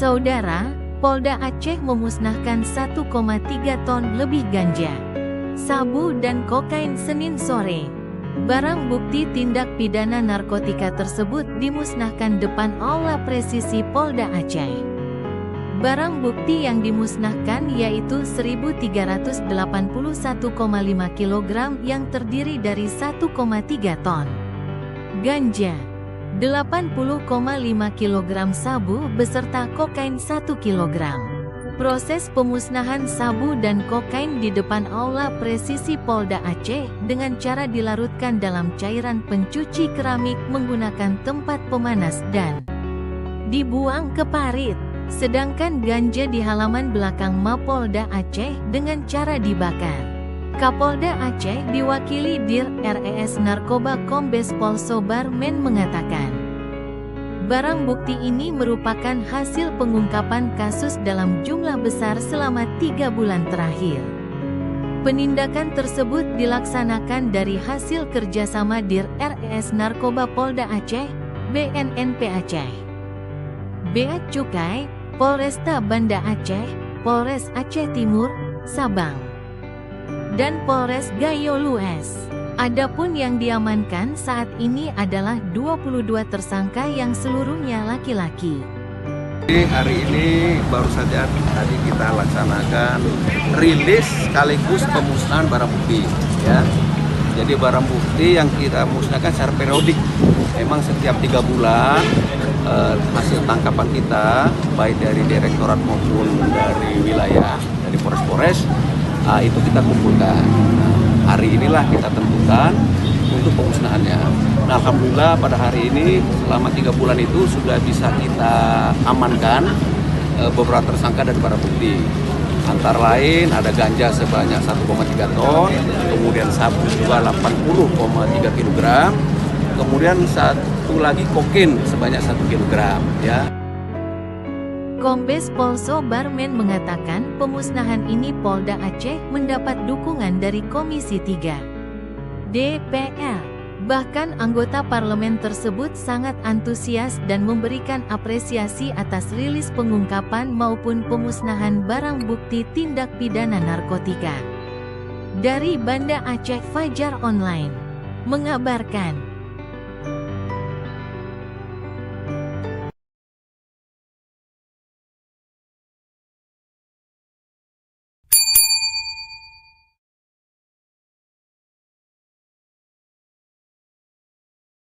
Saudara, Polda Aceh memusnahkan 1,3 ton lebih ganja, sabu dan kokain Senin sore. Barang bukti tindak pidana narkotika tersebut dimusnahkan depan Aula Presisi Polda Aceh. Barang bukti yang dimusnahkan yaitu 1.381,5 kg yang terdiri dari 1,3 ton ganja, 80,5 kg sabu beserta kokain 1 kg. Proses pemusnahan sabu dan kokain di depan Aula Presisi Polda Aceh dengan cara dilarutkan dalam cairan pencuci keramik menggunakan tempat pemanas dan dibuang ke parit. Sedangkan ganja di halaman belakang Mapolda Aceh dengan cara dibakar. Kapolda Aceh diwakili Dir RES Narkoba Kombes Pol Sobarmen mengatakan, barang bukti ini merupakan hasil pengungkapan kasus dalam jumlah besar selama 3 bulan terakhir. Penindakan tersebut dilaksanakan dari hasil kerjasama Dir RES Narkoba Polda Aceh, BNNP Aceh, Bea Cukai, Polresta Banda Aceh, Polres Aceh Timur, Sabang, dan Polres Gayo Lues. Adapun yang diamankan saat ini adalah 22 tersangka yang seluruhnya laki-laki. Hari ini baru saja tadi kita laksanakan rilis sekaligus pemusnahan barang bukti, ya. Jadi barang bukti yang kita musnahkan secara periodik. Memang setiap 3 bulan hasil tangkapan kita, baik dari direktorat maupun dari wilayah, dari Polres-Polres, itu kita kumpulkan. Nah, hari inilah kita tentukan untuk pemusnahannya. Nah, alhamdulillah pada hari ini selama 3 bulan itu sudah bisa kita amankan beberapa tersangka dan barang bukti. Antara lain ada ganja sebanyak 1,3 ton, kemudian sabu juga 80,3 kg, kemudian satu lagi kokain sebanyak 1 kg, ya. Kombes Pol Sobarmen mengatakan pemusnahan ini Polda Aceh mendapat dukungan dari Komisi 3 DPR. Bahkan anggota parlemen tersebut sangat antusias dan memberikan apresiasi atas rilis pengungkapan maupun pemusnahan barang bukti tindak pidana narkotika. Dari Banda Aceh, Fajar Online mengabarkan.